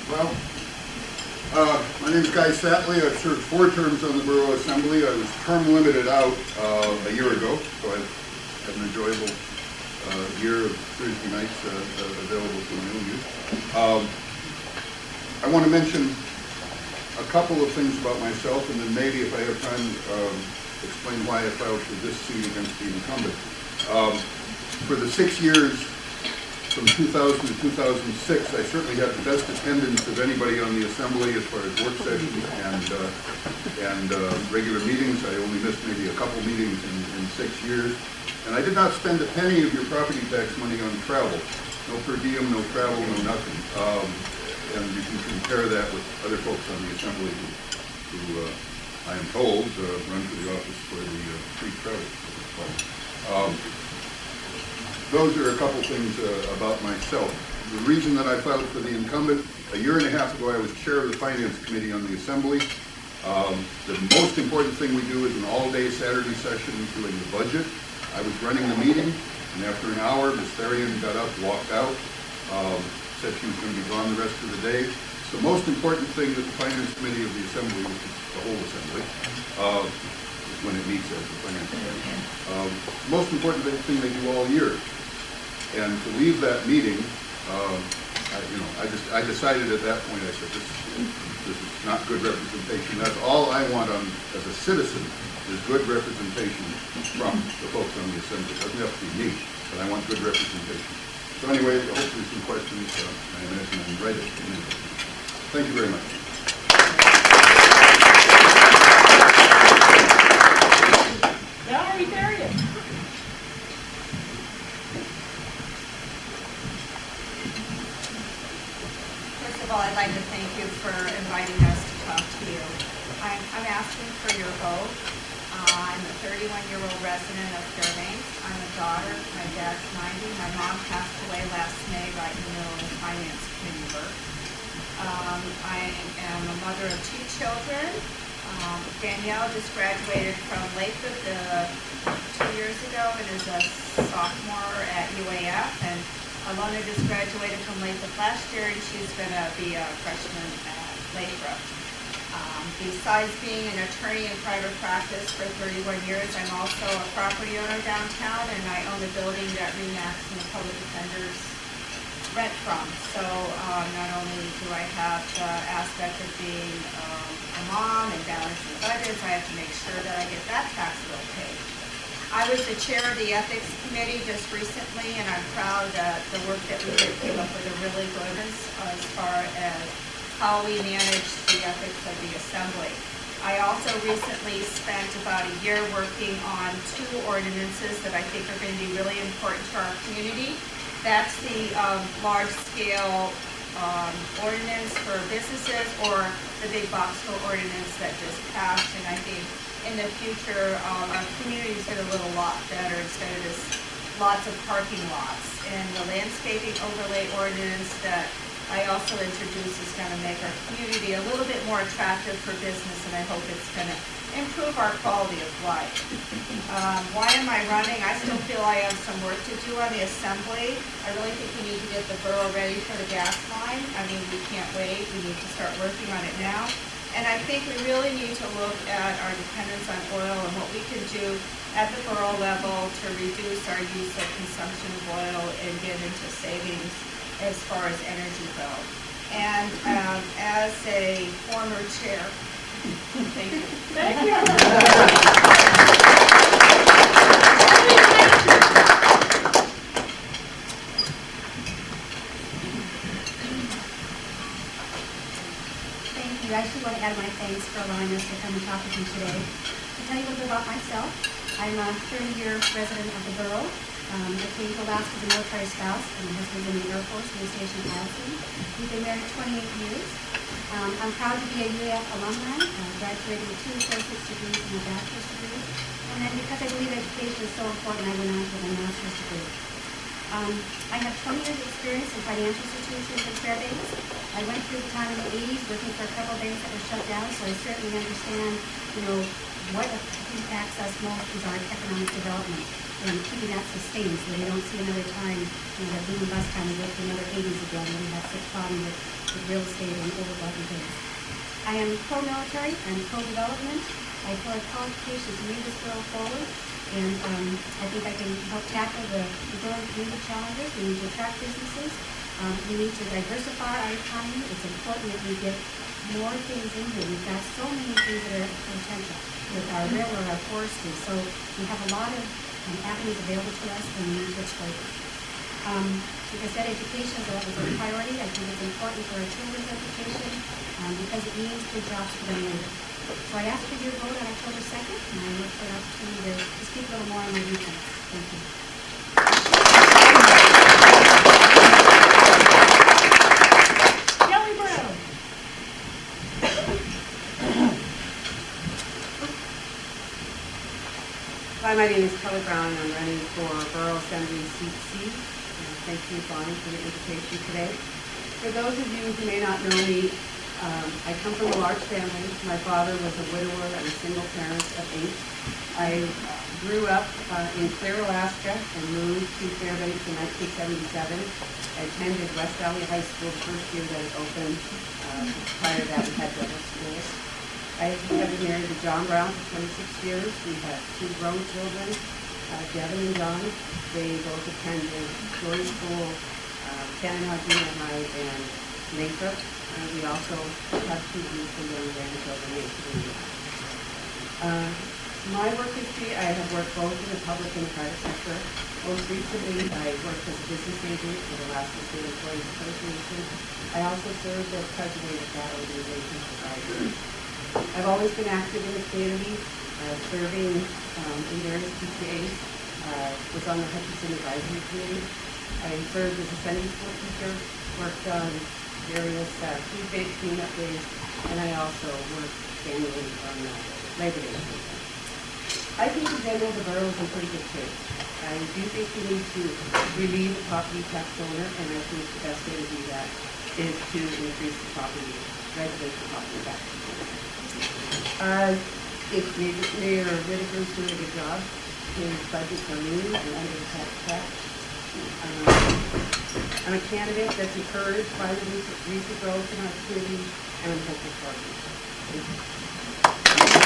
Well, my name is Guy Satley. I've served 4 terms on the Borough Assembly. I was term limited out a year ago, so I've had an enjoyable year of Thursday nights available to my own use. I want to mention a couple of things about myself, and then maybe if I have time, explain why I filed for this seat against the incumbent. For the 6 years from 2000 to 2006, I certainly had the best attendance of anybody on the Assembly as far as work sessions and regular meetings. I only missed maybe a couple meetings in 6 years. And I did not spend a penny of your property tax money on travel. No per diem, no travel, no nothing. And you can compare that with other folks on the Assembly who I am told, run for the office for the free travel. Those are a couple things about myself. The reason that I filed for the incumbent, a year and a half ago I was chair of the Finance Committee on the Assembly. The most important thing we do is an all-day Saturday session doing the budget. I was running the meeting, and after an hour, Ms. Therian got up, walked out, said she was going to be gone the rest of the day. The most important thing that the Finance Committee of the Assembly, which is the whole Assembly, when it meets as the Finance Committee, the most important thing they do all year. And to leave that meeting, I decided at that point, I said, this is not good representation. That's all I want as a citizen is good representation from the folks on the Assembly. It doesn't have to be me, but I want good representation. So anyway, hopefully some questions. I imagine I'm right at the end. Thank you very much. First of all, I'd like to thank you for inviting us to talk to you. I'm asking for your vote. I'm a 31-year-old resident of Fairbanks. I'm a daughter. My dad's 90. My mom passed away last May right in the middle of the Finance Committee work. I am a mother of 2 children. Danielle just graduated from Lakewood 2 years ago and is a sophomore at UAF. And Alona just graduated from Lakewood last year, and she's going to be a freshman at Lakewood. Besides being an attorney in private practice for 31 years, I'm also a property owner downtown, and I own a building that RE/MAX and the public defenders rent from. So not only do I have the aspect of being a mom and balancing budgets, I have to make sure that I get that tax bill paid. I was the chair of the Ethics Committee just recently, and I'm proud that the work that we did came up with a really good as far as how we manage the ethics of the Assembly. I also recently spent about a year working on 2 ordinances that I think are going to be really important to our community. That's the large-scale ordinance for businesses, or the big box store ordinance that just passed. And I think in the future, our community is going to look a lot better instead of just lots of parking lots. And the landscaping overlay ordinance that I also introduced is going to make our community a little bit more attractive for business, and I hope it's going to improve our quality of life. Why am I running? I still feel I have some work to do on the Assembly. I really think we need to get the borough ready for the gas line. I mean, we can't wait. We need to start working on it now. And I think we really need to look at our dependence on oil and what we can do at the borough level to reduce our use of consumption of oil and get into savings as far as energy bill. And as a former chair, thank you. Thank you. Thank you. I actually want to add my thanks for allowing us to come and talk with you today. To tell you a little bit about myself, I'm a 30-year resident of the borough. I came to Alaska as a military spouse, and my husband was in the Air Force and was stationed in Madison. We've been married 28 years. I'm proud to be a UAF alumni, graduated with 2 associate's degrees and a bachelor's degree. And then because I believe education is so important, I went on to get a master's degree. I have 20 years experience in financial institutions in Fairbanks. I went through the time in the 80s working for a couple of banks that were shut down, so I certainly understand, what impacts us most is our economic development. and keeping that sustained so that we don't see another time, that boom and bust time, we go through another 80s again, and we have such problems with real estate and overbought things. I am pro-military and pro-development. I feel like qualifications move this girl forward, and I think I can help tackle the growing community challenges. We need to attract businesses. We need to diversify our economy. It's important that we get more things in here. We've got so many things that are potential with our railroad, our forestry. So we have a lot of avenues available to us, and we need to exploit them. Like I said, education is a priority. I think it's important for our children's education because it means good jobs for them later. So I ask for your vote on October 2nd, and I look for an opportunity to speak a little more on my weekends. Thank you. Hi, my name is Kelly Brown, and I'm running for Borough Assembly Seat C. Thank you, Bonnie, for the invitation today. For those of you who may not know me, I come from a large family. My father was a widower and a single parent of 8. I grew up in Clear, Alaska, and moved to Fairbanks in 1977. I attended West Valley High School the first year that it opened. Prior to that, we had double schools. I have been married to John Brown for 26 years. We have 2 grown children, Devin and John. They both attended Story School, Canada Junior High, and Lathrop. We also have 2 beautiful young grandchildren, 8 and 9. My work history, I have worked both in the public and the private sector. Most recently, I worked as a business agent for the Alaska State Employees Association. I also served as president of that organization for 5 years. I've always been active in the community, serving in various PTAs. Was on the Hutchinson Advisory Committee. I served as a Sunday school teacher, worked on various food bank cleanup days, and I also worked annually on Labor Day. I think in general the borough is in pretty good shape. I do think we need to relieve the property tax owner, and I think the best way to do that is to increase the residential property tax. Mayor Whitaker's doing a good job. His budgets are lean and under the tax cap. I'm a candidate that's encouraged by the recent growth in our community, and I'm hopeful for it. Thank you.